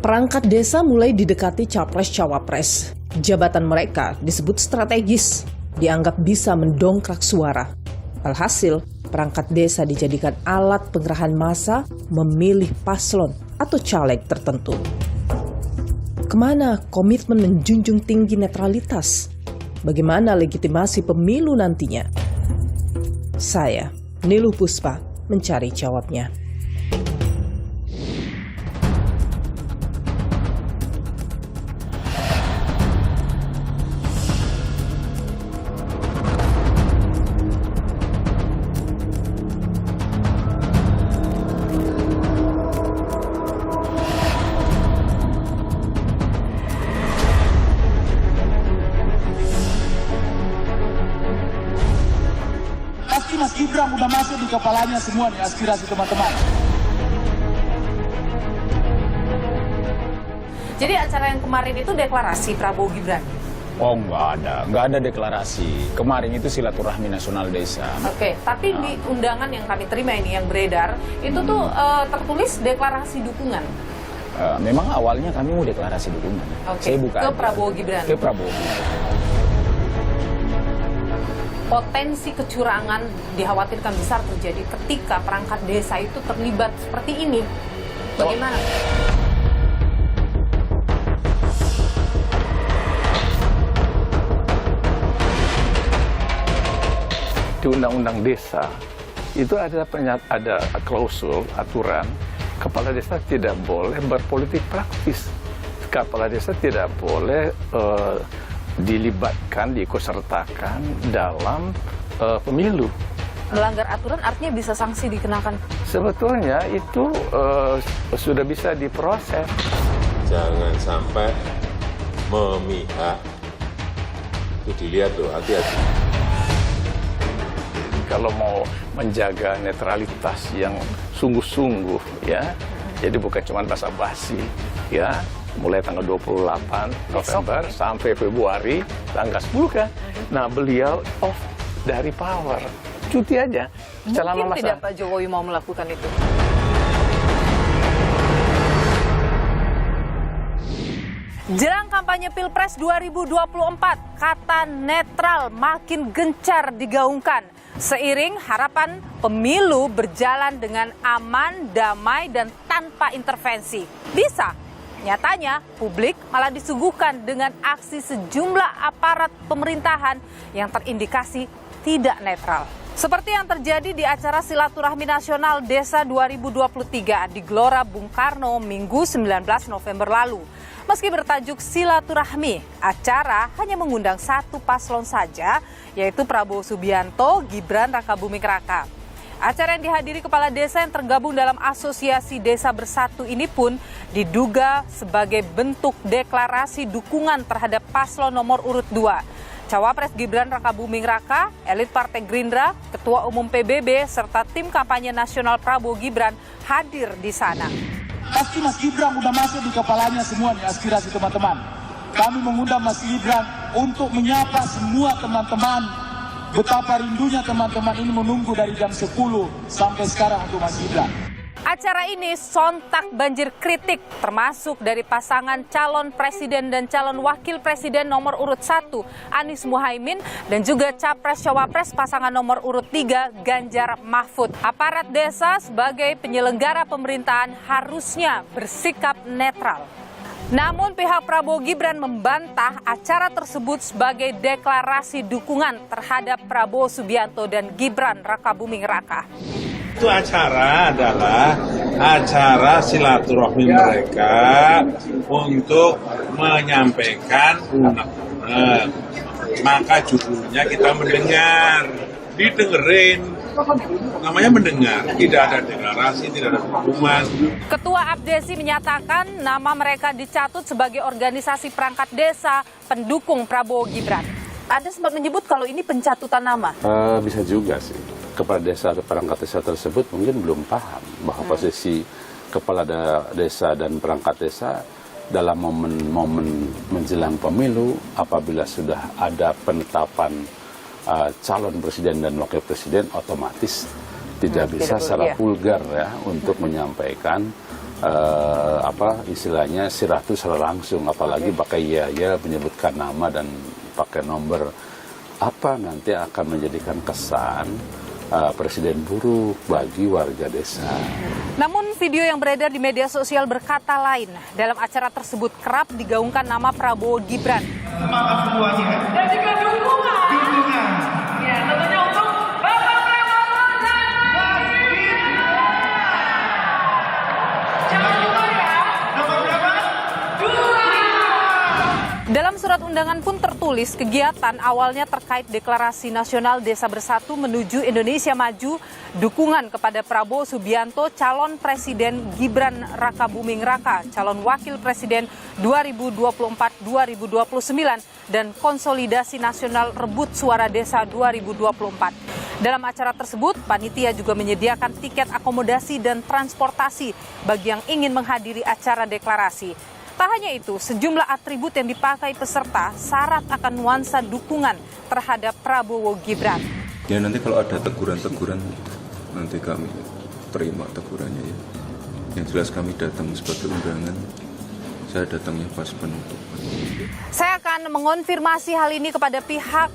Perangkat desa mulai didekati capres-cawapres. Jabatan mereka disebut strategis, dianggap bisa mendongkrak suara. Alhasil, perangkat desa dijadikan alat pengerahan massa memilih paslon atau caleg tertentu. Kemana komitmen menjunjung tinggi netralitas? Bagaimana legitimasi pemilu nantinya? Saya, Niluh Puspa, mencari jawabnya. Mas Gibran udah masuk di kepalanya semua nih aspirasi teman-teman. Jadi acara yang kemarin itu deklarasi Prabowo Gibran? Oh, nggak ada deklarasi. Kemarin itu silaturahmi nasional desa. Oke, tapi di undangan yang kami terima ini yang beredar, itu tuh tertulis deklarasi dukungan. Memang awalnya kami mau deklarasi dukungan. Saya buka ke Prabowo Gibran. Ke Prabowo. Potensi kecurangan dikhawatirkan besar terjadi ketika perangkat desa itu terlibat seperti ini. Bagaimana? Di undang-undang desa itu ada klausul aturan kepala desa tidak boleh berpolitik praktis. Kepala desa tidak boleh dilibatkan, diikutsertakan dalam pemilu. Melanggar aturan artinya bisa sanksi dikenakan? Sebetulnya itu sudah bisa diproses. Jangan sampai memihak. Itu dilihat tuh, hati-hati. Kalau mau menjaga netralitas yang sungguh-sungguh, ya, jadi bukan cuma basa-basi, ya. Mulai tanggal 28 November sampai Februari tanggal 10 kan. Nah, beliau off dari power. Cuti aja. Mungkin tidak Pak Jokowi mau melakukan itu. Jelang kampanye Pilpres 2024, kata netral makin gencar digaungkan. Seiring harapan pemilu berjalan dengan aman, damai, dan tanpa intervensi. Bisa. Nyatanya, publik malah disuguhkan dengan aksi sejumlah aparat pemerintahan yang terindikasi tidak netral. Seperti yang terjadi di acara Silaturahmi Nasional Desa 2023 di Gelora Bung Karno Minggu 19 November lalu. Meski bertajuk Silaturahmi, acara hanya mengundang satu paslon saja, yaitu Prabowo Subianto, Gibran Rakabuming Raka. Acara yang dihadiri kepala desa yang tergabung dalam Asosiasi Desa Bersatu ini pun diduga sebagai bentuk deklarasi dukungan terhadap paslon nomor urut 2. Cawapres Gibran Rakabuming Raka, elit Partai Gerindra, Ketua Umum PBB, serta tim kampanye nasional Prabowo Gibran hadir di sana. Pasti Mas Gibran udah masuk di kepalanya semua nih aspirasi teman-teman. Kami mengundang Mas Gibran untuk menyapa semua teman-teman. Betapa rindunya teman-teman ini menunggu dari jam 10 sampai sekarang untuk Mas Gibran. Acara ini sontak banjir kritik, termasuk dari pasangan calon presiden dan calon wakil presiden nomor urut 1, Anies Muhaimin, dan juga capres-cawapres pasangan nomor urut 3, Ganjar Mahfud. Aparat desa sebagai penyelenggara pemerintahan harusnya bersikap netral. Namun pihak Prabowo Gibran membantah acara tersebut sebagai deklarasi dukungan terhadap Prabowo Subianto dan Gibran Rakabuming Raka. Itu acara adalah acara silaturahmi mereka untuk menyampaikan unek-unek. Maka judulnya kita mendengar, didengerin. Namanya mendengar, tidak ada deklarasi, tidak ada hukuman. Ketua Abdesi menyatakan nama mereka dicatut sebagai organisasi perangkat desa pendukung Prabowo Gibran. Ada sempat menyebut kalau ini pencatutan nama. Bisa juga sih. Kepala desa atau perangkat desa tersebut mungkin belum paham bahwa posisi kepala desa dan perangkat desa dalam momen menjelang pemilu, apabila sudah ada penetapan calon presiden dan wakil presiden, otomatis tidak bisa secara vulgar ya untuk menyampaikan istilahnya siratus secara langsung, apalagi pakai ya menyebutkan nama dan pakai nomor, apa nanti akan menjadikan kesan presiden buruk bagi warga desa. Namun video yang beredar di media sosial berkata lain. Dalam acara tersebut kerap digaungkan nama Prabowo Gibran. Semangat semuanya. Dan juga dukungan. Dukungan. Ya, tentunya untuk Bapak Prabowo dan Mas Gibran. Jangan lupa ya. Nomor berapa? 2. Dalam surat undangan pun tertulis kegiatan awalnya terkait Deklarasi Nasional Desa Bersatu Menuju Indonesia Maju, dukungan kepada Prabowo Subianto, calon Presiden Gibran Rakabuming Raka, calon Wakil Presiden 2024-2029, dan konsolidasi nasional rebut suara desa 2024. Dalam acara tersebut, panitia juga menyediakan tiket akomodasi dan transportasi bagi yang ingin menghadiri acara deklarasi. Tak hanya itu, sejumlah atribut yang dipakai peserta syarat akan nuansa dukungan terhadap Prabowo Gibran. Ya nanti kalau ada teguran-teguran, nanti kami terima tegurannya ya. Yang jelas kami datang sebagai undangan, saya datangnya pas penutupan. Saya akan mengonfirmasi hal ini kepada pihak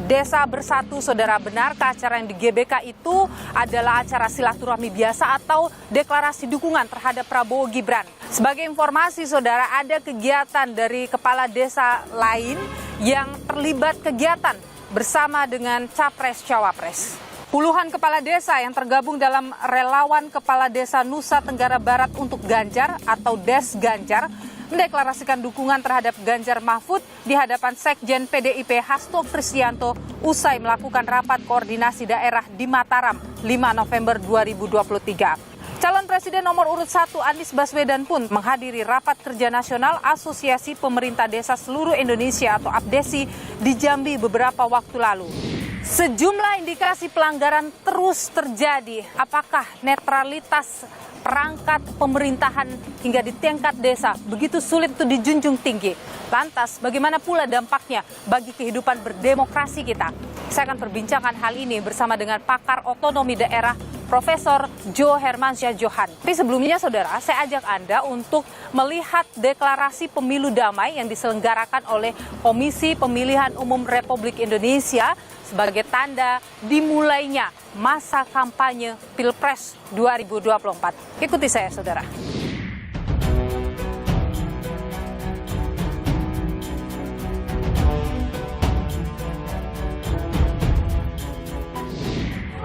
Desa Bersatu. Saudara, benarkah acara yang di GBK itu adalah acara silaturahmi biasa atau deklarasi dukungan terhadap Prabowo Gibran? Sebagai informasi, saudara, ada kegiatan dari kepala desa lain yang terlibat kegiatan bersama dengan Capres-Cawapres. Puluhan kepala desa yang tergabung dalam Relawan Kepala Desa Nusa Tenggara Barat untuk Ganjar atau Des Ganjar mendeklarasikan dukungan terhadap Ganjar Mahfud di hadapan Sekjen PDIP Hasto Kristianto usai melakukan rapat koordinasi daerah di Mataram 5 November 2023. Calon Presiden nomor urut 1 Anies Baswedan pun menghadiri rapat kerja nasional Asosiasi Pemerintah Desa Seluruh Indonesia atau APDESI di Jambi beberapa waktu lalu. Sejumlah indikasi pelanggaran terus terjadi. Apakah netralitas perangkat pemerintahan hingga di tingkat desa begitu sulit untuk dijunjung tinggi? Lantas, bagaimana pula dampaknya bagi kehidupan berdemokrasi kita? Saya akan perbincangkan hal ini bersama dengan pakar otonomi daerah Profesor Jo Hermansyah Johan. Tapi sebelumnya, saudara, saya ajak Anda untuk melihat deklarasi pemilu damai yang diselenggarakan oleh Komisi Pemilihan Umum Republik Indonesia sebagai tanda dimulainya masa kampanye Pilpres 2024. Ikuti saya, saudara.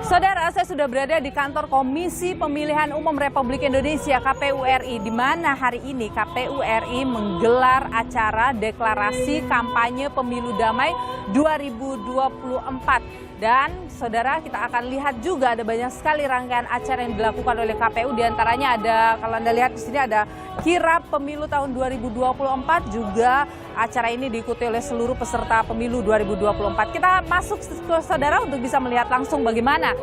Saudara, saya sudah berada di kantor Komisi Pemilihan Umum Republik Indonesia KPU RI, di mana hari ini KPU RI menggelar acara deklarasi kampanye pemilu damai 2024. Dan saudara, kita akan lihat juga ada banyak sekali rangkaian acara yang dilakukan oleh KPU. Di antaranya ada, kalau Anda lihat di sini ada kirap pemilu tahun 2024, juga acara ini diikuti oleh seluruh peserta pemilu 2024. Kita masuk ke saudara untuk bisa melihat langsung bagaimana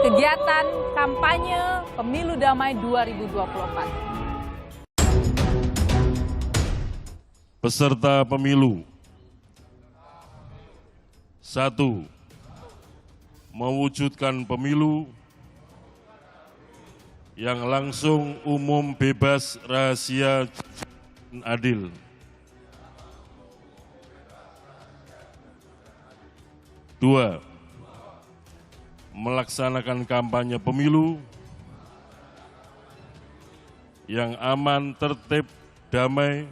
kegiatan kampanye pemilu damai 2024. Peserta pemilu 1. Mewujudkan pemilu yang langsung, umum, bebas, rahasia, dan adil. 2. Melaksanakan kampanye pemilu yang aman, tertib, damai,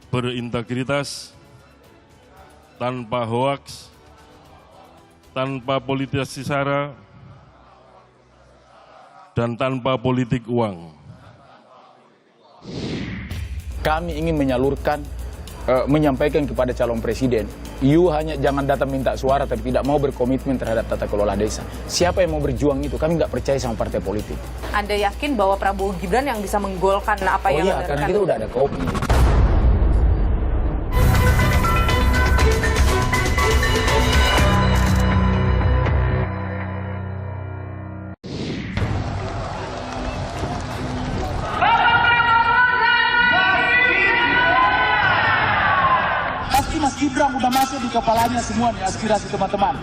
berintegritas, tanpa hoaks, tanpa politisasi sara, dan tanpa politik uang. Kami ingin menyampaikan kepada calon presiden, you hanya jangan datang minta suara tapi tidak mau berkomitmen terhadap tata kelola desa. Siapa yang mau berjuang itu? Kami nggak percaya sama partai politik. Anda yakin bahwa Prabowo Gibran yang bisa menggolkan apa yang Anda karena kita udah ada kopi. Mas Gibran udah masuk di kepalanya semua nih aspirasi teman-teman.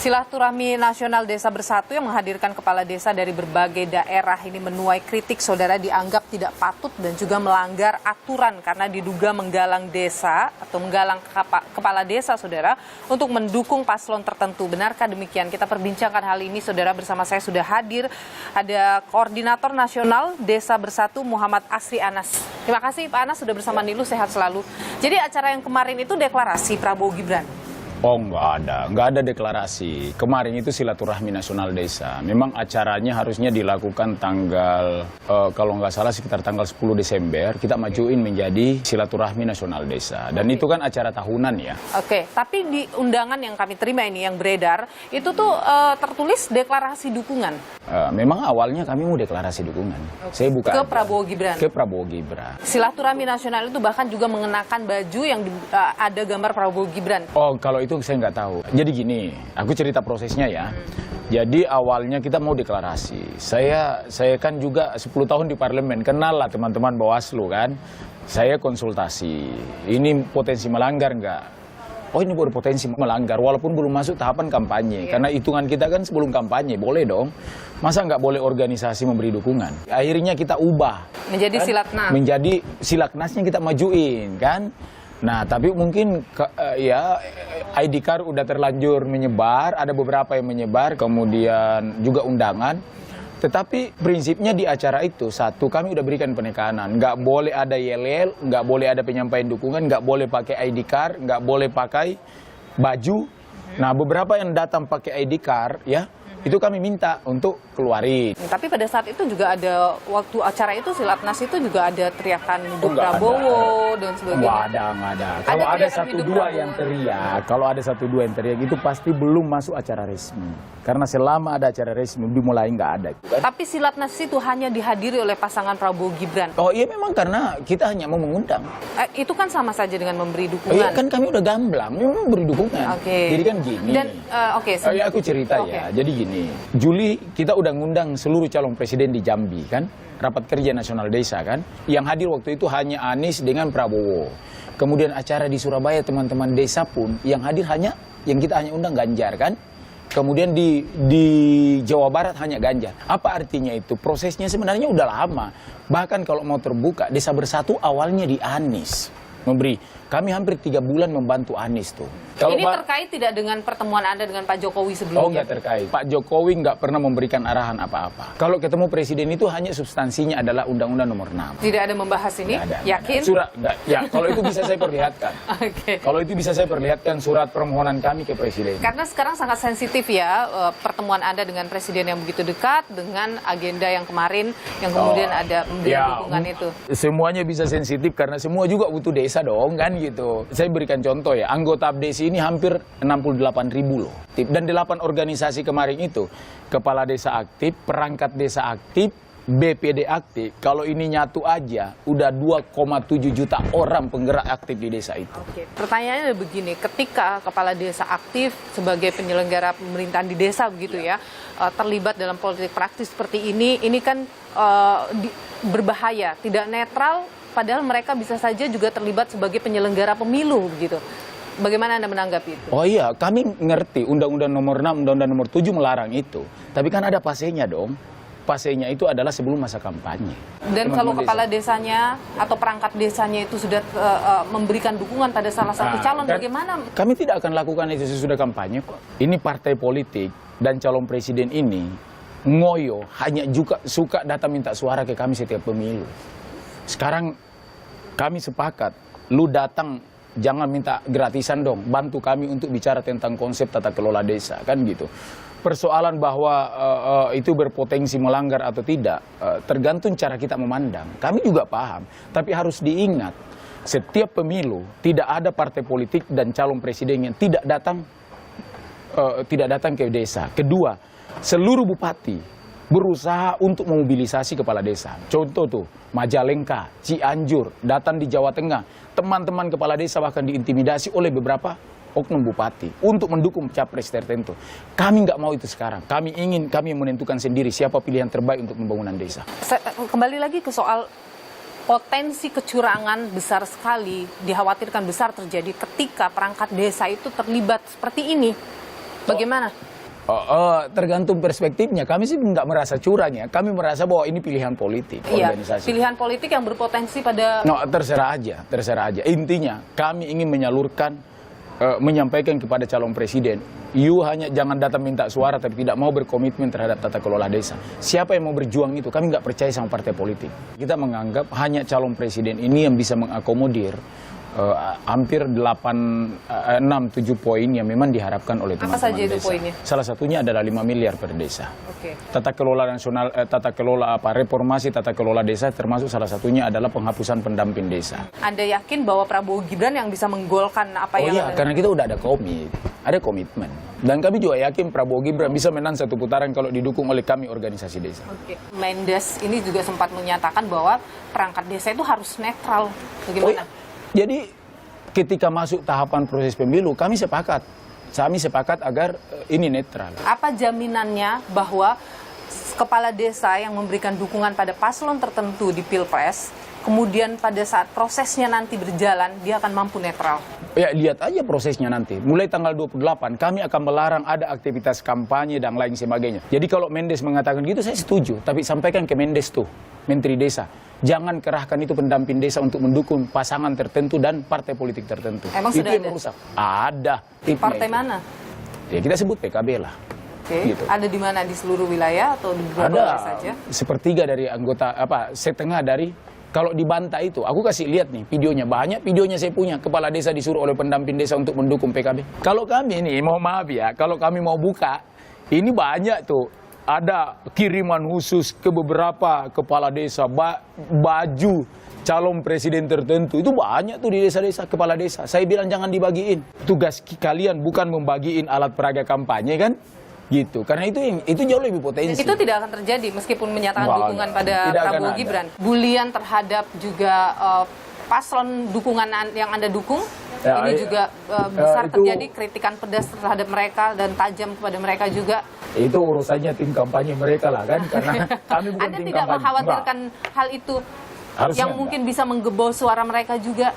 Silaturahmi Nasional Desa Bersatu yang menghadirkan kepala desa dari berbagai daerah ini menuai kritik, saudara, dianggap tidak patut dan juga melanggar aturan karena diduga menggalang desa atau menggalang kepala desa, saudara, untuk mendukung paslon tertentu. Benarkah demikian? Kita perbincangkan hal ini, saudara. Bersama saya sudah hadir ada Koordinator Nasional Desa Bersatu Muhammad Asri Anas. Terima kasih Pak Anas sudah bersama Nilu, sehat selalu. Jadi acara yang kemarin itu deklarasi Prabowo Gibran. Oh, nggak ada deklarasi. Kemarin itu silaturahmi nasional desa. Memang acaranya harusnya dilakukan tanggal, kalau nggak salah sekitar tanggal 10 Desember, kita majuin menjadi silaturahmi nasional desa. Dan itu kan acara tahunan ya. Oke, tapi di undangan yang kami terima ini, yang beredar, itu tuh tertulis deklarasi dukungan. Memang awalnya kami mau deklarasi dukungan. Saya buka ke Prabowo Gibran. Ke Prabowo Gibran. Silaturahmi nasional itu bahkan juga mengenakan baju yang ada gambar Prabowo Gibran. Oh, kalau itu saya nggak tahu. Jadi gini, aku cerita prosesnya ya. Jadi awalnya kita mau deklarasi. Saya kan juga 10 tahun di parlemen, kenal lah teman-teman Bawaslu kan. Saya konsultasi, ini potensi melanggar nggak? Oh, ini berpotensi melanggar, walaupun belum masuk tahapan kampanye. Karena hitungan kita kan sebelum kampanye, boleh dong. Masa nggak boleh organisasi memberi dukungan? Akhirnya kita ubah. Menjadi kan? silatnas. Menjadi silatnasnya kita majuin kan. Nah, tapi mungkin ya ID card udah terlanjur menyebar, ada beberapa yang menyebar, kemudian juga undangan. Tetapi prinsipnya di acara itu, satu, kami udah berikan penekanan. Nggak boleh ada yel-yel, nggak boleh ada penyampaian dukungan, nggak boleh pakai ID card, nggak boleh pakai baju. Nah, beberapa yang datang pakai ID card, ya, itu kami minta untuk keluarin. Tapi pada saat itu juga ada, waktu acara itu silatnas itu juga ada teriakan hidup Prabowo dan sebagainya. Nggak ada. Kalau ada 1-2 yang teriak, itu pasti belum masuk acara resmi. Karena selama ada acara resmi, dimulai nggak ada. Kan? Tapi silatnas itu hanya dihadiri oleh pasangan Prabowo Gibran. Oh iya, memang karena kita hanya mau mengundang. Itu kan sama saja dengan memberi dukungan. Iya, kan kami udah gamblang, memang beri dukungan. Jadi kan gini. Dan aku cerita ya. Jadi gini, Juli kita udah ngundang seluruh calon presiden di Jambi kan, rapat kerja nasional desa kan. Yang hadir waktu itu hanya Anies dengan Prabowo. Kemudian acara di Surabaya teman-teman desa pun yang hadir yang kita hanya undang Ganjar kan. Kemudian di Jawa Barat hanya Ganjar. Apa artinya itu? Prosesnya sebenarnya udah lama. Bahkan kalau mau terbuka, Desa Bersatu awalnya di Anies memberi. Kami hampir 3 bulan membantu Anies tuh. Ini terkait tidak dengan pertemuan Anda dengan Pak Jokowi sebelumnya? Oh, nggak terkait. Pak Jokowi nggak pernah memberikan arahan apa-apa. Kalau ketemu presiden itu hanya substansinya adalah Undang-Undang Nomor 6. Tidak ada membahas ini? Yakin? Surat, ya, kalau itu bisa saya perlihatkan. Kalau itu bisa saya perlihatkan surat permohonan kami ke presiden. Karena sekarang sangat sensitif ya, pertemuan Anda dengan presiden yang begitu dekat, dengan agenda yang kemarin, yang kemudian ada dukungan itu. Semuanya bisa sensitif karena semua juga butuh desa dong, kan gitu. Saya berikan contoh ya, anggota ABDESI ini hampir 68.000 loh. Dan 8 organisasi kemarin itu, kepala desa aktif, perangkat desa aktif, BPD aktif. Kalau ini nyatu aja, udah 2,7 juta orang penggerak aktif di desa itu. Pertanyaannya begini, ketika kepala desa aktif sebagai penyelenggara pemerintahan di desa begitu ya, terlibat dalam politik praktis seperti ini kan berbahaya, tidak netral. Padahal mereka bisa saja juga terlibat sebagai penyelenggara pemilu begitu. Bagaimana Anda menanggapi itu? Oh iya, kami ngerti Undang-Undang Nomor 6, Undang-Undang Nomor 7 melarang itu. Tapi kan ada pasenya dong. Pasenya itu adalah sebelum masa kampanye. Dan kalau kepala desanya atau perangkat desanya itu sudah memberikan dukungan pada salah satu calon, bagaimana? Kami tidak akan lakukan itu sesudah kampanye kok. Ini partai politik dan calon presiden ini ngoyo hanya juga suka datang minta suara ke kami setiap pemilu. Sekarang kami sepakat, lu datang jangan minta gratisan dong, bantu kami untuk bicara tentang konsep tata kelola desa, kan gitu. Persoalan bahwa itu berpotensi melanggar atau tidak, tergantung cara kita memandang. Kami juga paham, tapi harus diingat, setiap pemilu tidak ada partai politik dan calon presiden yang tidak datang ke desa. Kedua, seluruh bupati berusaha untuk memobilisasi kepala desa. Contoh tuh, Majalengka, Cianjur, datang di Jawa Tengah. Teman-teman kepala desa bahkan diintimidasi oleh beberapa oknum bupati untuk mendukung capres tertentu. Kami nggak mau itu sekarang. Kami menentukan sendiri siapa pilihan terbaik untuk pembangunan desa. Kembali lagi ke soal potensi kecurangan besar sekali, dikhawatirkan besar terjadi ketika perangkat desa itu terlibat seperti ini. Bagaimana? Tergantung perspektifnya. Kami sih nggak merasa curang ya. Kami merasa bahwa ini pilihan politik organisasi. Pilihan politik yang berpotensi pada... Terserah aja. Intinya kami ingin menyalurkan, menyampaikan kepada calon presiden, you hanya jangan datang minta suara tapi tidak mau berkomitmen terhadap tata kelola desa. Siapa yang mau berjuang itu? Kami nggak percaya sama partai politik. Kita menganggap hanya calon presiden ini yang bisa mengakomodir hampir 6-7 poin yang memang diharapkan oleh teman-teman desa. Apa saja itu poinnya? Salah satunya adalah 5 miliar per desa. Oke. Tata kelola nasional, reformasi tata kelola desa, termasuk salah satunya adalah penghapusan pendamping desa. Anda yakin bahwa Prabowo Gibran yang bisa menggolkan apa yang... Iya, karena kita udah ada komitmen. Dan kami juga yakin Prabowo Gibran bisa menang satu putaran kalau didukung oleh kami organisasi desa. Oke. Mendes ini juga sempat menyatakan bahwa perangkat desa itu harus netral. Bagaimana? Jadi ketika masuk tahapan proses pemilu, kami sepakat agar ini netral. Apa jaminannya bahwa kepala desa yang memberikan dukungan pada paslon tertentu di Pilpres, kemudian pada saat prosesnya nanti berjalan, dia akan mampu netral? Ya, lihat aja prosesnya nanti. Mulai tanggal 28, kami akan melarang ada aktivitas kampanye dan lain sebagainya. Jadi kalau Mendes mengatakan gitu, saya setuju. Tapi sampaikan ke Mendes tuh, Menteri Desa. Jangan kerahkan itu pendamping desa untuk mendukung pasangan tertentu dan partai politik tertentu. Emang itu sudah yang ada? merusak. Ada. Partai mana? Ya kita sebut PKB lah. Oke. Gitu. Ada di mana? Di seluruh wilayah atau di beberapa wilayah saja? Sepertiga dari anggota, setengah dari, kalau di Banta itu, aku kasih lihat nih videonya, banyak videonya saya punya, kepala desa disuruh oleh pendamping desa untuk mendukung PKB. Kalau kami nih, mohon maaf ya, kalau kami mau buka, ini banyak tuh, ada kiriman khusus ke beberapa kepala desa, baju calon presiden tertentu, itu banyak tuh di desa-desa, kepala desa. Saya bilang jangan dibagiin. Tugas kalian bukan membagiin alat peraga kampanye kan? Gitu. Karena itu jauh lebih potensi. Itu tidak akan terjadi meskipun menyatakan dukungan pada Prabowo Gibran. Bulian terhadap juga paslon dukungan yang Anda dukung, ya, ini juga besar terjadi kritikan pedas terhadap mereka dan tajam kepada mereka juga. Itu urusannya tim kampanye mereka lah kan, karena kami bukan Anda tim tidak kampanye. mengkhawatirkan hal itu Harusnya yang mungkin bisa menggebol suara mereka juga?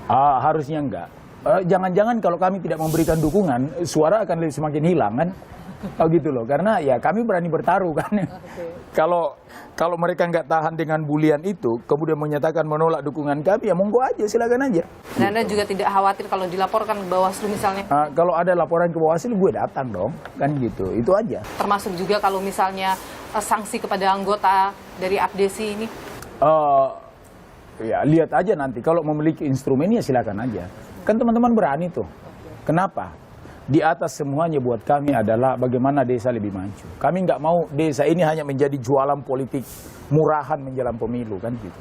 Harusnya enggak. Jangan-jangan kalau kami tidak memberikan dukungan, suara akan semakin hilang kan? Gitu loh, karena ya kami berani bertaruh kan. Kalau mereka nggak tahan dengan bulian itu, kemudian menyatakan menolak dukungan kami, ya monggo aja, silakan aja. Dan Anda juga tidak khawatir kalau dilaporkan ke Bawaslu misalnya? Kalau ada laporan ke Bawaslu, gue datang dong, kan gitu, itu aja. Termasuk juga kalau misalnya sanksi kepada anggota dari Abdesi ini? Ya lihat aja nanti, kalau memiliki instrumen ya silakan aja. Kan teman-teman berani tuh. Kenapa? Di atas semuanya buat kami adalah bagaimana desa lebih maju. Kami nggak mau desa ini hanya menjadi jualan politik murahan menjelang pemilu kan gitu.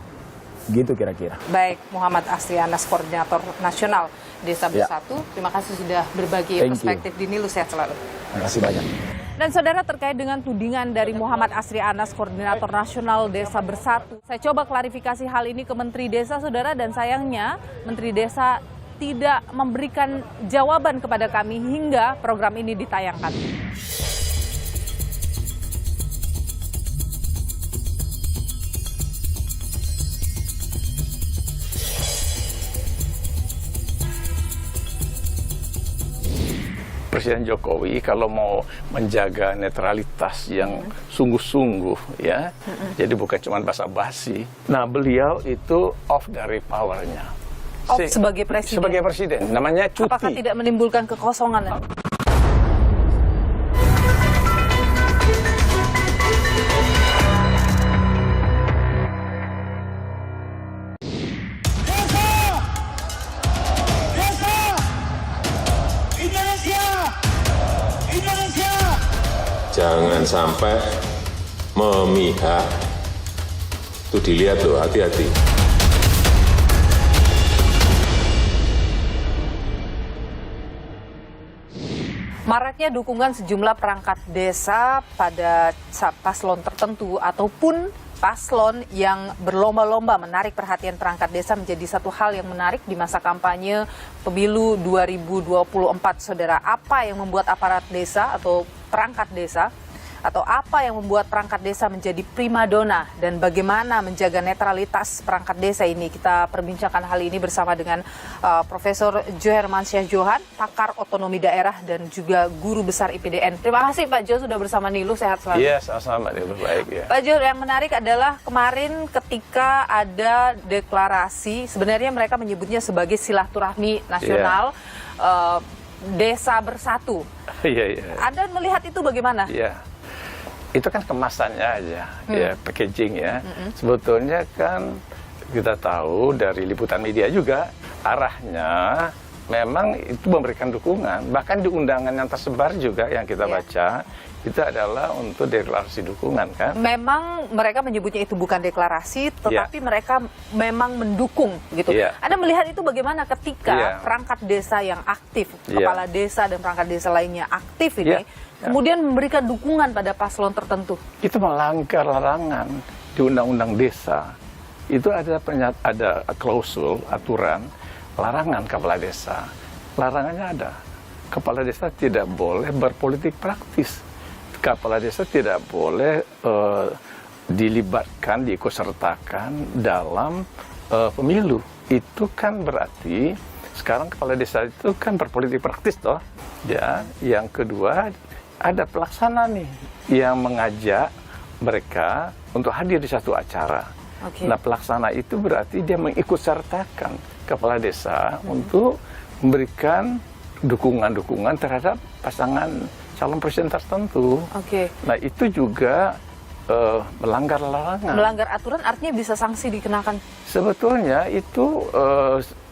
Gitu kira-kira. Baik, Muhammad Asri Anas, Koordinator Nasional Desa Bersatu. Terima kasih sudah berbagi perspektif di Nilu. Sehat selalu. Terima kasih banyak. Dan saudara, terkait dengan tudingan dari Muhammad Asri Anas, Koordinator Nasional Desa Bersatu, saya coba klarifikasi hal ini ke Menteri Desa, saudara, dan sayangnya Menteri Desa tidak memberikan jawaban kepada kami hingga program ini ditayangkan. Presiden Jokowi kalau mau menjaga netralitas yang sungguh-sungguh ya, jadi bukan cuma basa-basi. Nah, beliau itu off dari powernya. Sebagai presiden. Sebagai presiden, namanya cuti. Apakah tidak menimbulkan kekosongan? Jangan sampai memihak. Itu dilihat loh, hati-hati. Maraknya dukungan sejumlah perangkat desa pada paslon tertentu ataupun paslon yang berlomba-lomba menarik perhatian perangkat desa menjadi satu hal yang menarik di masa kampanye pemilu 2024, saudara. Apa yang membuat aparat desa atau perangkat desa atau apa yang membuat perangkat desa menjadi primadona dan bagaimana menjaga netralitas perangkat desa ini. Kita perbincangkan hal ini bersama dengan Profesor Jo Hermansyah Johan, pakar otonomi daerah dan juga guru besar IPDN. Terima kasih Pak Jo sudah bersama Nilu, sehat selalu. Iya, sama-sama Nilu, baik ya. Pak Jo, yang menarik adalah kemarin ketika ada deklarasi, sebenarnya mereka menyebutnya sebagai silaturahmi nasional, desa bersatu. Iya. Anda melihat itu bagaimana? Iya. Itu kan kemasannya aja, ya packaging ya. Sebetulnya kan kita tahu dari liputan media juga arahnya memang itu memberikan dukungan. Bahkan di undangan yang tersebar juga yang kita baca itu adalah untuk deklarasi dukungan kan. Memang mereka menyebutnya itu bukan deklarasi, tetapi mereka memang mendukung gitu. Anda melihat itu bagaimana ketika perangkat desa yang aktif, kepala desa dan perangkat desa lainnya aktif ini, kemudian memberikan dukungan pada paslon tertentu? Itu melanggar larangan di Undang-Undang Desa. Itu ada klausul, aturan, larangan kepala desa. Larangannya ada. Kepala desa tidak boleh berpolitik praktis. Kepala desa tidak boleh dilibatkan, diikutsertakan dalam pemilu. Itu kan berarti sekarang kepala desa itu kan berpolitik praktis toh. Ya, yang kedua ada pelaksana nih yang mengajak mereka untuk hadir di satu acara. Nah, pelaksana itu berarti dia mengikutsertakan kepala desa untuk memberikan dukungan-dukungan terhadap pasangan calon presiden tertentu. Nah, itu juga melanggar larangan. Melanggar aturan artinya bisa sanksi dikenakan? Sebetulnya itu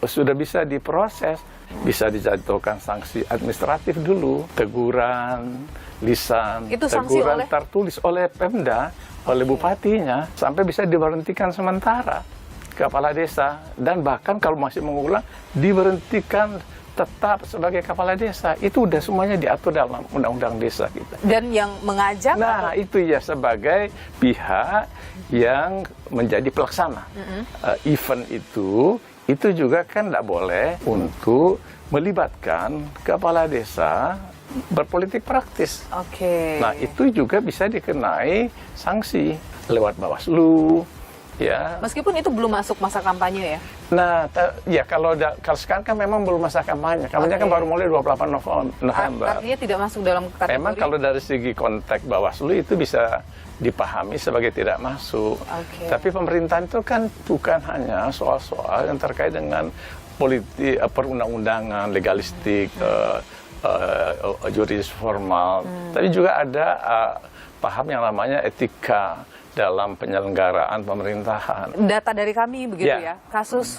sudah bisa diproses. Bisa dijatuhkan sanksi administratif dulu. Teguran, lisan, itu sanksi teguran tertulis oleh Pemda, oleh bupatinya, sampai bisa diberhentikan sementara kepala desa. Dan bahkan kalau masih mengulang, diberhentikan tetap sebagai kepala desa. Itu udah semuanya diatur dalam Undang-Undang Desa kita. Dan yang mengajak? Nah, itu ya sebagai pihak yang menjadi pelaksana event itu juga kan tidak boleh untuk melibatkan kepala desa berpolitik praktis. Nah, itu juga bisa dikenai sanksi lewat Bawaslu. Ya. Meskipun itu belum masuk masa kampanye ya? Nah, ya kalau sekarang kan memang belum masa kampanye. Kampanye kan baru mulai 28 November. Artinya tidak masuk dalam kategori? Memang kalau dari segi konteks Bawaslu itu bisa dipahami sebagai tidak masuk. Tapi pemerintahan itu kan bukan hanya soal-soal yang terkait dengan politik, perundang-undangan, legalistik, juridis formal. Tapi juga ada paham yang namanya etika dalam penyelenggaraan pemerintahan. Data dari kami begitu ya, kasus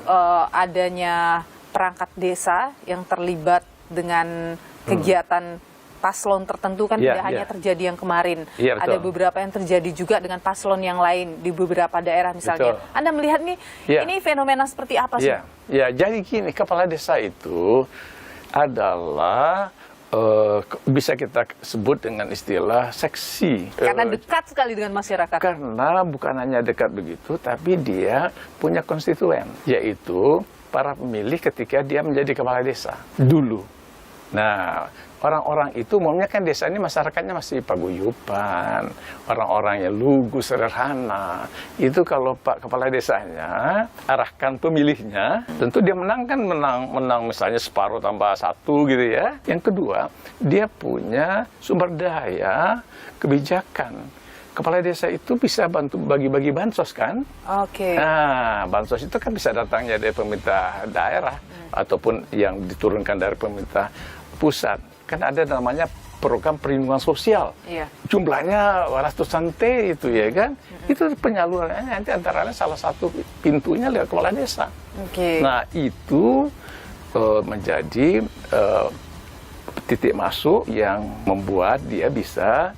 adanya perangkat desa yang terlibat dengan kegiatan paslon tertentu kan tidak hanya terjadi yang kemarin. Ada beberapa yang terjadi juga dengan paslon yang lain di beberapa daerah misalnya. Anda melihat nih, ini fenomena seperti apa sih? Ya, jadi gini, kepala desa itu adalah bisa kita sebut dengan istilah seksi. Karena dekat sekali dengan masyarakat. Karena bukan hanya dekat begitu, tapi dia punya konstituen, yaitu para pemilih ketika dia menjadi kepala desa dulu. Nah, orang-orang itu umumnya kan desa ini masyarakatnya masih paguyuban, orang-orang yang lugu, sederhana. Itu kalau Pak Kepala Desanya arahkan pemilihnya, tentu dia menang misalnya separuh tambah satu gitu ya. Yang kedua, dia punya sumber daya kebijakan. Kepala desa itu bisa bantu bagi-bagi bansos kan? Nah, bansos itu kan bisa datangnya dari pemerintah daerah ataupun yang diturunkan dari pemerintah pusat. Kan ada namanya program perlindungan sosial. Jumlahnya ratusan T itu ya kan. Itu penyalurannya nanti antara lain salah satu pintunya lewat kepala desa. Nah, itu menjadi titik masuk yang membuat dia bisa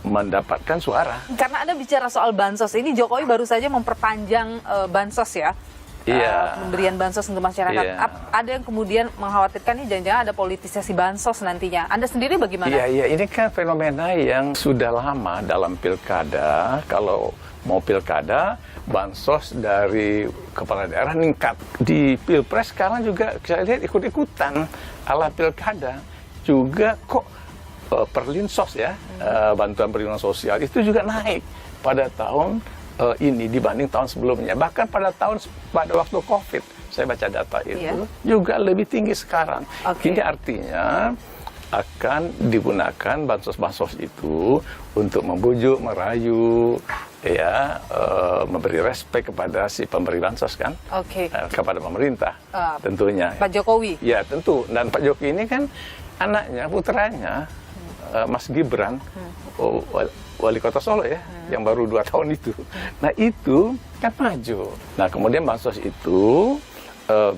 mendapatkan suara. Karena Anda bicara soal bansos, ini Jokowi baru saja memperpanjang bansos ya. Pemberian bansos untuk masyarakat. Ada yang kemudian mengkhawatirkan nih jangan-jangan ada politisasi bansos nantinya. Anda sendiri bagaimana? Iya, ini kan fenomena yang sudah lama dalam pilkada. Kalau mau pilkada, bansos dari kepala daerah meningkat. Di pilpres sekarang juga saya lihat ikut-ikutan ala pilkada. Juga kok Perlinsos ya, bantuan perlindungan sosial itu juga naik pada tahun ini dibanding tahun sebelumnya. Bahkan pada waktu COVID, saya baca data itu juga lebih tinggi sekarang. Ini artinya akan digunakan bansos-bansos itu untuk membujuk, merayu, ya, memberi respek kepada si pemberi bansos kan, kepada pemerintah tentunya. Pak Jokowi. Ya tentu. Dan Pak Jokowi ini kan anaknya, putranya, Mas Gibran, wali kota Solo ya, yang baru 2 tahun itu. Nah itu kan maju. Nah kemudian bansos itu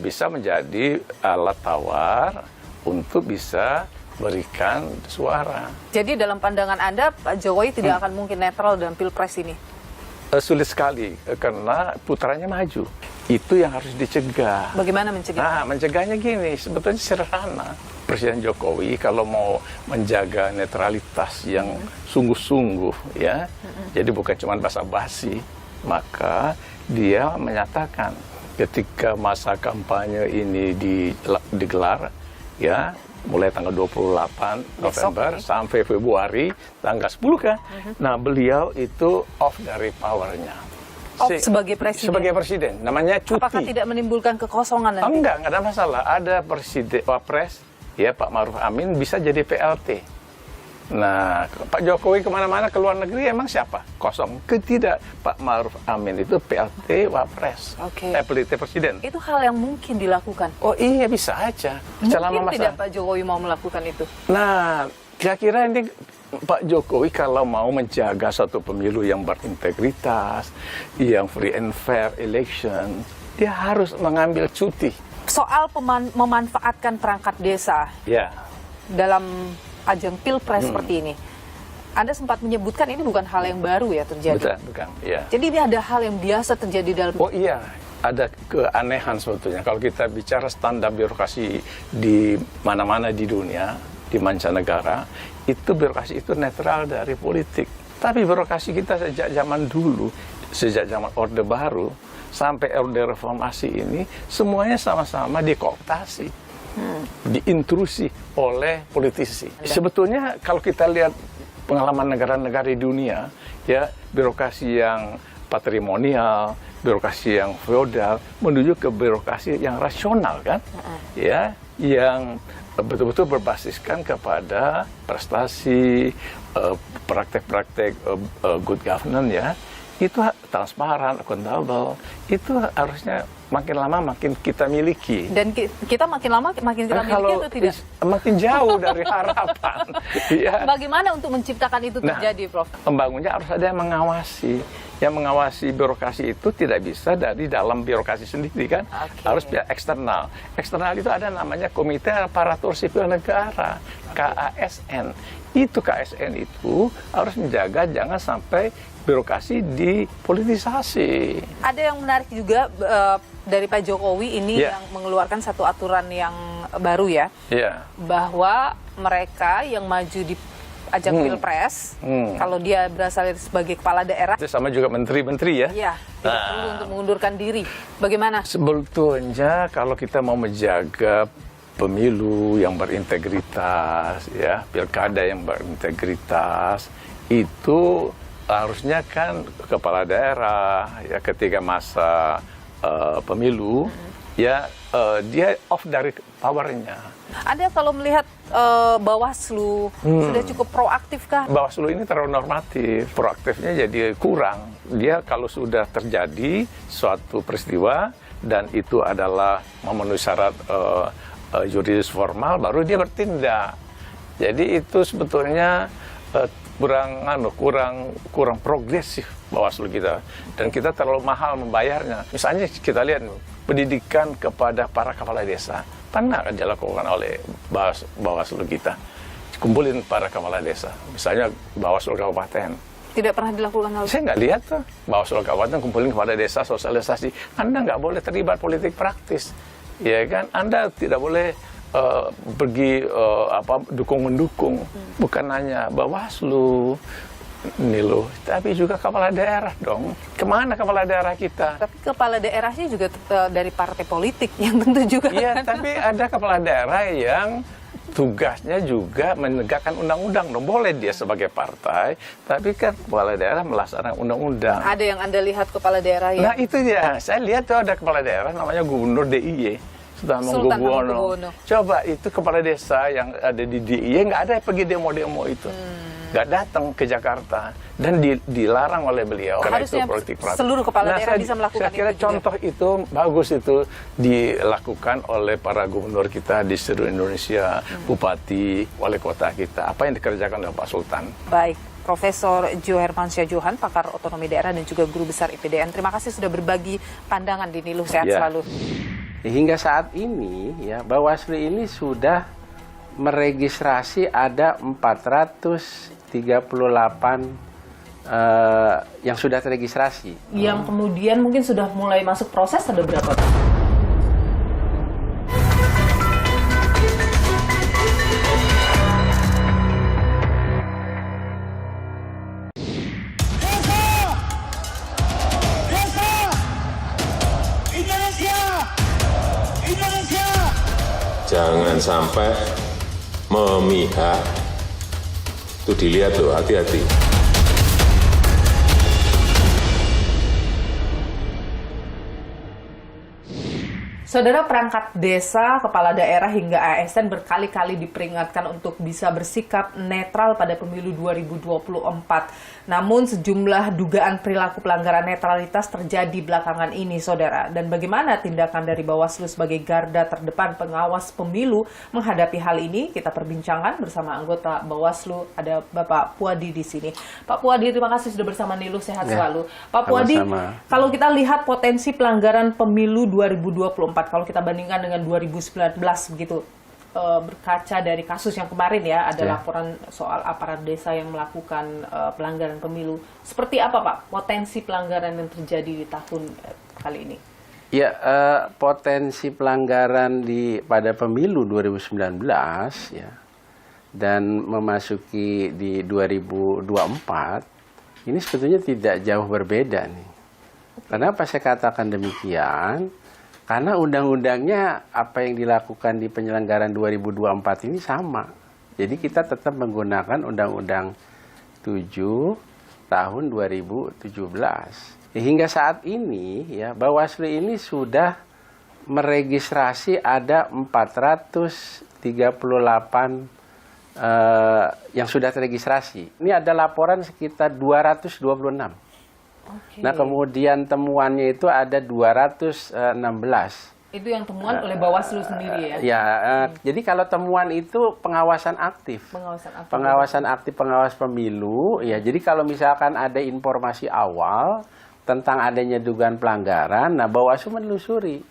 bisa menjadi alat tawar untuk bisa berikan suara. Jadi dalam pandangan Anda, Pak Jokowi tidak akan mungkin netral dalam Pilpres ini? Sulit sekali, karena putranya maju. Itu yang harus dicegah. Bagaimana mencegah? Nah, mencegahnya gini, sebetulnya sederhana. Presiden Jokowi kalau mau menjaga netralitas yang sungguh-sungguh, ya, jadi bukan cuma basa-basi, maka dia menyatakan ketika masa kampanye ini digelar, ya, mulai tanggal 28 November sampai Februari tanggal 10 kan. Nah, beliau itu off dari powernya. Sebagai presiden? Sebagai presiden, namanya cuti. Apakah tidak menimbulkan kekosongan nanti? Enggak ada masalah. Ada presiden, wapres, ya Pak Ma'ruf Amin bisa jadi PLT. Nah, Pak Jokowi kemana-mana ke luar negeri emang siapa? Kosong. Tidak, Pak Ma'ruf Amin itu PLT wapres. PLT presiden. Itu hal yang mungkin dilakukan? Oh iya, bisa aja. Mungkin tidak Pak Jokowi mau melakukan itu? Nah, kira-kira ini Pak Jokowi kalau mau menjaga satu pemilu yang berintegritas, yang free and fair election, dia harus mengambil cuti. Soal memanfaatkan perangkat desa dalam ajang Pilpres seperti ini, Anda sempat menyebutkan ini bukan hal yang baru ya terjadi. Bukan, ya. Jadi ini ada hal yang biasa terjadi dalam... Oh iya, ada keanehan sebetulnya. Kalau kita bicara standar birokrasi di mana-mana di dunia, di mancanegara, itu birokrasi itu netral dari politik. Tapi birokrasi kita sejak zaman dulu, sejak zaman Orde Baru, sampai Orde Reformasi ini, semuanya sama-sama dikooptasi. Diintrusi oleh politisi. Sebetulnya kalau kita lihat pengalaman negara-negara di dunia, ya, birokrasi yang patrimonial, birokrasi yang feodal menuju ke birokrasi yang rasional kan, ya, yang betul-betul berbasiskan kepada prestasi, praktek-praktek good governance, ya, itu transparan, akuntabel, itu harusnya makin lama makin kita miliki. Dan kita makin lama makin kita miliki atau tidak? Makin jauh dari harapan. Ya. Bagaimana untuk menciptakan itu terjadi, Prof? Pembangunnya harus ada yang mengawasi. Yang mengawasi birokrasi itu tidak bisa dari dalam birokrasi sendiri kan, harus pihak eksternal. Eksternal itu ada namanya Komite Aparatur Sipil Negara, KASN. Itu KASN itu harus menjaga jangan sampai birokrasi dipolitisasi. Ada yang menarik juga dari Pak Jokowi ini yang mengeluarkan satu aturan yang baru ya, bahwa mereka yang maju di ajang Pilpres, kalau dia berasal sebagai kepala daerah, itu sama juga menteri-menteri ya. Iya, tidak perlu untuk mengundurkan diri. Bagaimana? Sebetulnya kalau kita mau menjaga pemilu yang berintegritas, ya, pilkada yang berintegritas, itu harusnya kan kepala daerah ya ketika masa pemilu ya dia off dari powernya. Anda kalau melihat Bawaslu sudah cukup proaktif kah? Bawaslu ini terlalu normatif, proaktifnya jadi kurang. Dia kalau sudah terjadi suatu peristiwa dan itu adalah memenuhi syarat yuridis formal, baru dia bertindak. Jadi itu sebetulnya kurang progresif Bawaslu kita, dan kita terlalu mahal membayarnya. Misalnya kita lihat pendidikan kepada para kepala desa pernah dilakukan oleh Bawaslu kita, kumpulin para kepala desa, misalnya Bawaslu kabupaten. Tidak pernah dilakukan oleh... Saya nggak lihat tuh Bawaslu kabupaten kumpulin kepala desa sosialisasi. Anda nggak boleh terlibat politik praktis, ya kan? Anda tidak boleh pergi dukung-mendukung, bukan hanya Bawaslu nih loh, tapi juga kepala daerah dong. Kemana kepala daerah kita? Tapi kepala daerahnya juga dari partai politik yang tentu juga. Iya, tapi ada kepala daerah yang tugasnya juga menegakkan undang-undang. Boleh dia sebagai partai, tapi kan kepala daerah melaksanakan undang-undang. Ada yang Anda lihat kepala daerah ya? Nah itu dia, saya lihat tuh ada kepala daerah namanya Gubernur DIY, Sultan Hamengkubuwono. Coba itu kepala desa yang ada di DIY nggak ada yang pergi demo-demo itu, nggak datang ke Jakarta dan dilarang oleh beliau. Harusnya seluruh kepala daerah bisa melakukan saya kira itu contoh itu bagus itu dilakukan oleh para gubernur kita di seluruh Indonesia, bupati, wali kota kita. Apa yang dikerjakan oleh Pak Sultan? Baik. Profesor Jo Hermansyah Johan, pakar otonomi daerah dan juga guru besar IPDN. Terima kasih sudah berbagi pandangan di Niluh. Sehat selalu. Hingga saat ini, ya, Bawaslu ini sudah meregistrasi ada 438 yang sudah teregistrasi. Yang kemudian mungkin sudah mulai masuk proses ada berapa, Pak? Jangan sampai memihak. Itu dilihat loh, hati-hati. Saudara, perangkat desa, kepala daerah hingga ASN berkali-kali diperingatkan untuk bisa bersikap netral pada pemilu 2024. Namun sejumlah dugaan perilaku pelanggaran netralitas terjadi belakangan ini, Saudara. Dan bagaimana tindakan dari Bawaslu sebagai garda terdepan pengawas pemilu menghadapi hal ini? Kita perbincangkan bersama anggota Bawaslu, ada Bapak Puadi di sini. Pak Puadi, terima kasih sudah bersama Niluh, sehat selalu. Pak Puadi, kalau kita lihat potensi pelanggaran pemilu 2024, kalau kita bandingkan dengan 2019 begitu, berkaca dari kasus yang kemarin ya, ada laporan soal aparat desa yang melakukan pelanggaran pemilu. Seperti apa Pak potensi pelanggaran yang terjadi di tahun kali ini? Ya, potensi pelanggaran pada pemilu 2019 ya, dan memasuki di 2024 ini sebetulnya tidak jauh berbeda nih. Kenapa saya katakan demikian? Karena undang-undangnya apa yang dilakukan di penyelenggaraan 2024 ini sama. Jadi kita tetap menggunakan Undang-Undang 7 tahun 2017. Hingga saat ini ya, Bawaslu ini sudah meregistrasi ada 438 yang sudah teregistrasi. Ini ada laporan sekitar 226. Nah, kemudian temuannya itu ada 216. Itu yang temuan oleh Bawaslu sendiri ya? Ya, jadi kalau temuan itu pengawasan aktif. Pengawasan aktif pengawas pemilu. Ya, jadi kalau misalkan ada informasi awal tentang adanya dugaan pelanggaran, nah Bawaslu menelusuri.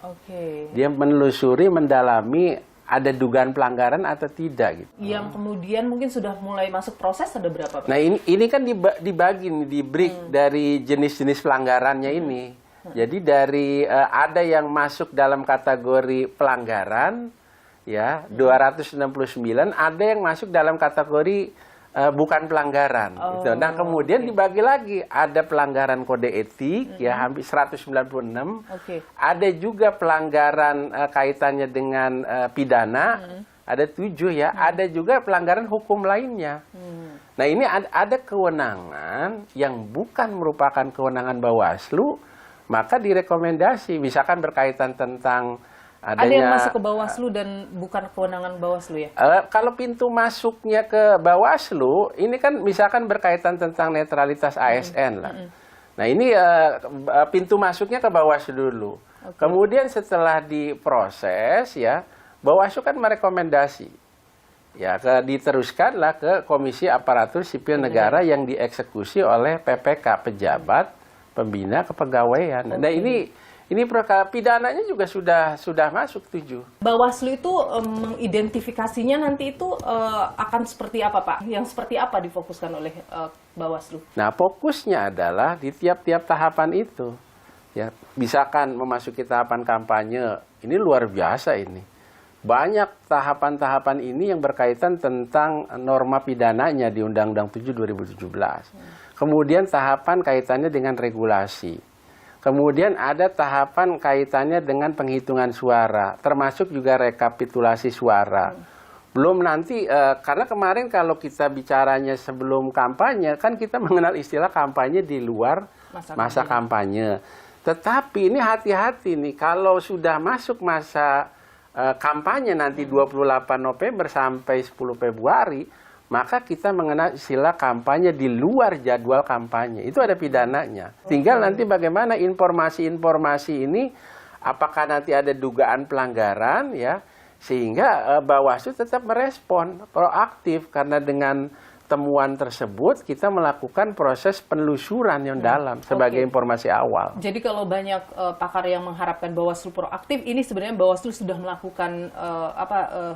Dia menelusuri, mendalami ada dugaan pelanggaran atau tidak gitu. Yang kemudian mungkin sudah mulai masuk proses ada berapa Pak? Nah ini kan dibagi, di break dari jenis-jenis pelanggarannya ini. Jadi dari ada yang masuk dalam kategori pelanggaran ya 269, ada yang masuk dalam kategori bukan pelanggaran. Gitu. Nah kemudian dibagi lagi, ada pelanggaran kode etik ya hampir 196, ada juga pelanggaran kaitannya dengan pidana, ada 7 ya, ada juga pelanggaran hukum lainnya. Nah ini ada kewenangan yang bukan merupakan kewenangan Bawaslu, maka direkomendasi, misalkan berkaitan tentang ada yang masuk ke Bawaslu dan bukan kewenangan Bawaslu ya? Kalau pintu masuknya ke Bawaslu, ini kan misalkan berkaitan tentang netralitas ASN lah. Nah ini pintu masuknya ke Bawaslu dulu. Kemudian setelah diproses ya, Bawaslu kan merekomendasi. Ya, diteruskanlah ke Komisi Aparatur Sipil Negara yang dieksekusi oleh PPK, Pejabat Pembina Kepegawaian. Nah ini perkara pidananya juga sudah masuk 7. Bawaslu itu mengidentifikasinya nanti itu akan seperti apa Pak? Yang seperti apa difokuskan oleh Bawaslu? Nah fokusnya adalah di tiap-tiap tahapan itu. Ya, misalkan memasuki tahapan kampanye, ini luar biasa ini. Banyak tahapan-tahapan ini yang berkaitan tentang norma pidananya di Undang-Undang 7 2017. Kemudian tahapan kaitannya dengan regulasi. Kemudian ada tahapan kaitannya dengan penghitungan suara, termasuk juga rekapitulasi suara. Belum nanti, karena kemarin kalau kita bicaranya sebelum kampanye, kan kita mengenal istilah kampanye di luar masa kampanye. Tetapi ini hati-hati nih, kalau sudah masuk masa kampanye nanti 28 November sampai 10 Februari, maka kita mengenal istilah kampanye di luar jadwal kampanye. Itu ada pidananya. Tinggal nanti bagaimana informasi-informasi ini, apakah nanti ada dugaan pelanggaran, ya, sehingga Bawaslu tetap merespon, proaktif, karena dengan temuan tersebut kita melakukan proses penelusuran yang dalam sebagai informasi awal. Jadi kalau banyak pakar yang mengharapkan Bawaslu proaktif, ini sebenarnya Bawaslu sudah melakukan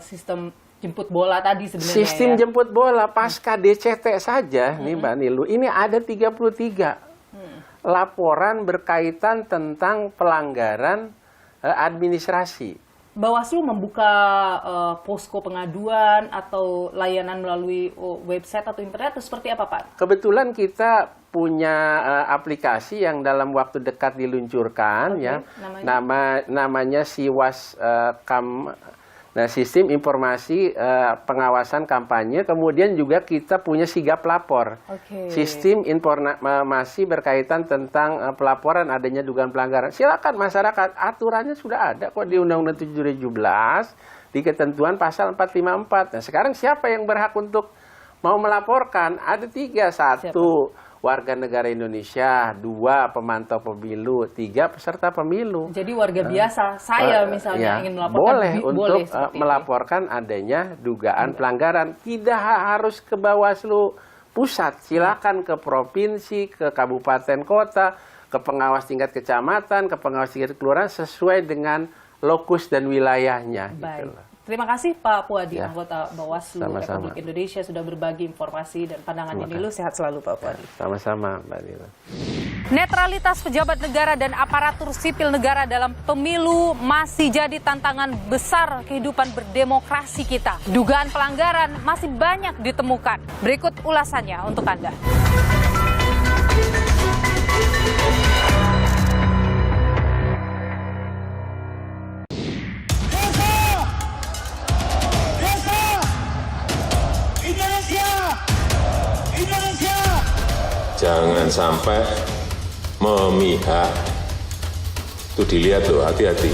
sistem jemput bola tadi sebenarnya. Sistem jemput bola pasca DCT saja nih Mbak Nilu, ini ada 33 laporan berkaitan tentang pelanggaran administrasi. Bawaslu membuka posko pengaduan atau layanan melalui website atau internet atau seperti apa, Pak? Kebetulan kita punya aplikasi yang dalam waktu dekat diluncurkan, ya. Namanya Siwas Sistem Informasi Pengawasan Kampanye. Kemudian juga kita punya Sigap Lapor, Sistem Informasi berkaitan tentang pelaporan adanya dugaan pelanggaran. Silakan masyarakat, aturannya sudah ada kok di Undang-Undang 7 di ketentuan pasal 454. Nah, sekarang siapa yang berhak untuk mau melaporkan? Ada 3, 1 warga negara Indonesia, 2 pemantau pemilu, 3 peserta pemilu. Jadi warga biasa, saya misalnya ingin melaporkan, boleh untuk melaporkan adanya dugaan pelanggaran. Tidak harus ke Bawaslu pusat, silakan ke provinsi, ke kabupaten kota, ke pengawas tingkat kecamatan, ke pengawas tingkat kelurahan sesuai dengan lokus dan wilayahnya. Baik. Gitu. Terima kasih Pak Puadi, anggota Bawaslu Republik Indonesia, sudah berbagi informasi dan pandangannya. Nilu, sehat selalu Pak Puadi. Sama-sama Mbak Nilu. Netralitas pejabat negara dan aparatur sipil negara dalam pemilu masih jadi tantangan besar kehidupan berdemokrasi kita. Dugaan pelanggaran masih banyak ditemukan. Berikut ulasannya untuk Anda. Jangan sampai memihak. Itu dilihat loh, hati-hati.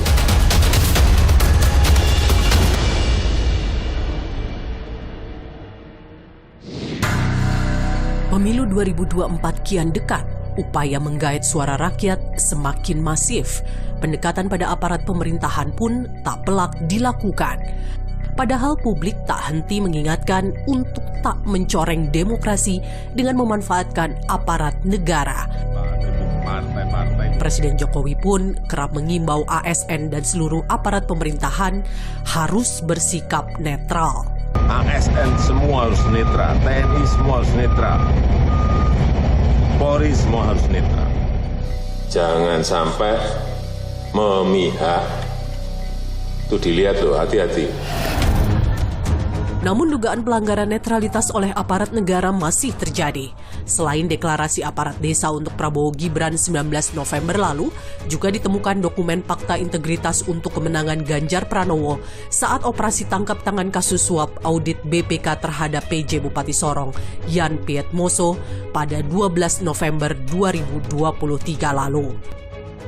Pemilu 2024 kian dekat. Upaya menggait suara rakyat semakin masif. Pendekatan pada aparat pemerintahan pun tak pelak dilakukan. Padahal publik tak henti mengingatkan untuk tak mencoreng demokrasi dengan memanfaatkan aparat negara. Presiden Jokowi pun kerap mengimbau ASN dan seluruh aparat pemerintahan harus bersikap netral. ASN semua harus netral, TNI semua harus netral, Polri semua harus netral. Jangan sampai memihak. Itu dilihat loh, hati-hati. Namun dugaan pelanggaran netralitas oleh aparat negara masih terjadi. Selain deklarasi aparat desa untuk Prabowo Gibran 19 November lalu, juga ditemukan dokumen fakta integritas untuk kemenangan Ganjar Pranowo saat operasi tangkap tangan kasus suap audit BPK terhadap PJ Bupati Sorong, Yan Pietmoso, pada 12 November 2023 lalu.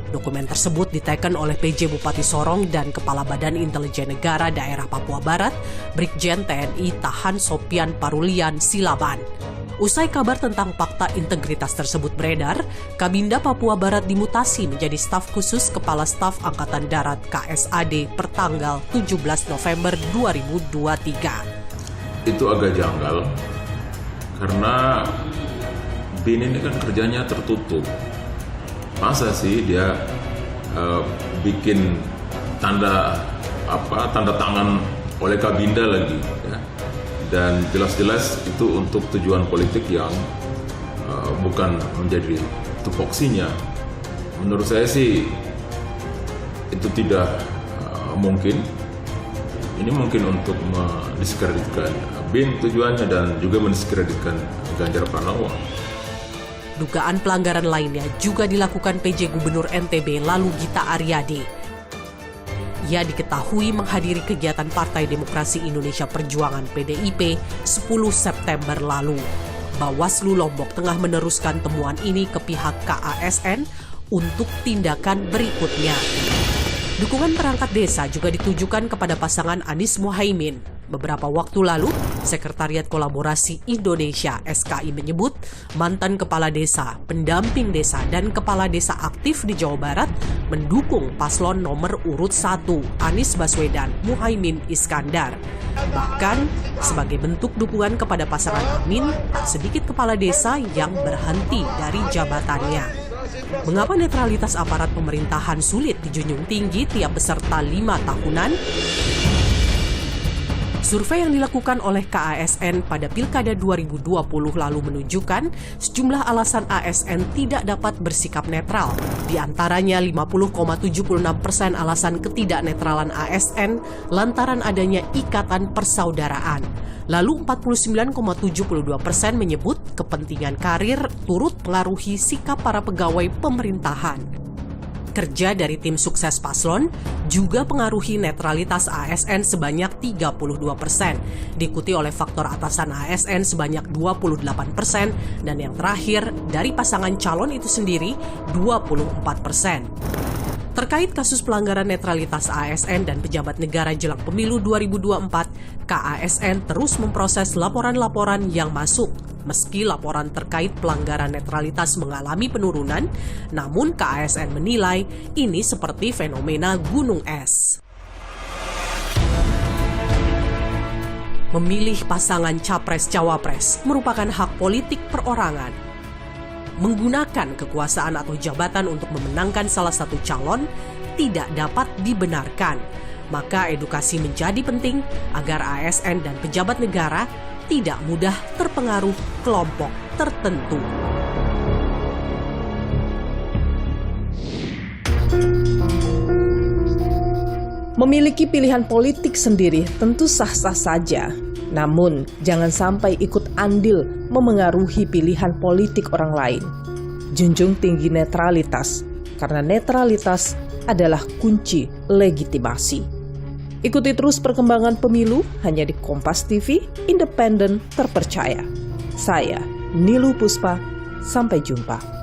Dokumen tersebut diteken oleh PJ Bupati Sorong dan Kepala Badan Intelijen Negara Daerah Papua Barat, Brigjen TNI Tahan Sopian Parulian Silaban. Usai kabar tentang fakta integritas tersebut beredar, Kabinda Papua Barat dimutasi menjadi staf khusus Kepala Staf Angkatan Darat KSAD pertanggal 17 November 2023. Itu agak janggal, karena BIN ini kan kerjanya tertutup. Masa sih dia bikin tanda tangan oleh Kabinda lagi, ya? Dan jelas-jelas itu untuk tujuan politik yang bukan menjadi tupoksinya. Menurut saya sih itu tidak mungkin. Ini mungkin untuk mendiskreditkan BIN tujuannya dan juga mendiskreditkan Ganjar Pranowo. Dugaan pelanggaran lainnya juga dilakukan PJ Gubernur NTB lalu Gita Aryadi. Ia diketahui menghadiri kegiatan Partai Demokrasi Indonesia Perjuangan PDIP 10 September lalu. Bawaslu Lombok tengah meneruskan temuan ini ke pihak KASN untuk tindakan berikutnya. Dukungan perangkat desa juga ditujukan kepada pasangan Anies Mohaimin. Beberapa waktu lalu, Sekretariat Kolaborasi Indonesia (SKI) menyebut mantan kepala desa, pendamping desa, dan kepala desa aktif di Jawa Barat mendukung paslon nomor urut 1 Anies Baswedan Muhaimin Iskandar. Bahkan, sebagai bentuk dukungan kepada pasangan Amin, tak sedikit kepala desa yang berhenti dari jabatannya. Mengapa netralitas aparat pemerintahan sulit dijunjung tinggi tiap beserta 5 tahunan? Survei yang dilakukan oleh KASN pada Pilkada 2020 lalu menunjukkan sejumlah alasan ASN tidak dapat bersikap netral. Di antaranya 50,76% alasan ketidaknetralan ASN lantaran adanya ikatan persaudaraan. Lalu 49,72% menyebut kepentingan karir turut pengaruhi sikap para pegawai pemerintahan. Kerja dari tim sukses paslon juga pengaruhi netralitas ASN sebanyak 32%, diikuti oleh faktor atasan ASN sebanyak 28%, dan yang terakhir dari pasangan calon itu sendiri 24%. Terkait kasus pelanggaran netralitas ASN dan pejabat negara jelang pemilu 2024, KASN terus memproses laporan-laporan yang masuk. Meski laporan terkait pelanggaran netralitas mengalami penurunan, namun KASN menilai ini seperti fenomena gunung es. Memilih pasangan capres-cawapres merupakan hak politik perorangan. Menggunakan kekuasaan atau jabatan untuk memenangkan salah satu calon tidak dapat dibenarkan. Maka edukasi menjadi penting agar ASN dan pejabat negara tidak mudah terpengaruh kelompok tertentu. Memiliki pilihan politik sendiri tentu sah-sah saja. Namun, jangan sampai ikut andil memengaruhi pilihan politik orang lain. Junjung tinggi netralitas, karena netralitas adalah kunci legitimasi. Ikuti terus perkembangan pemilu hanya di Kompas TV, independen, terpercaya. Saya, Nilu Puspa, sampai jumpa.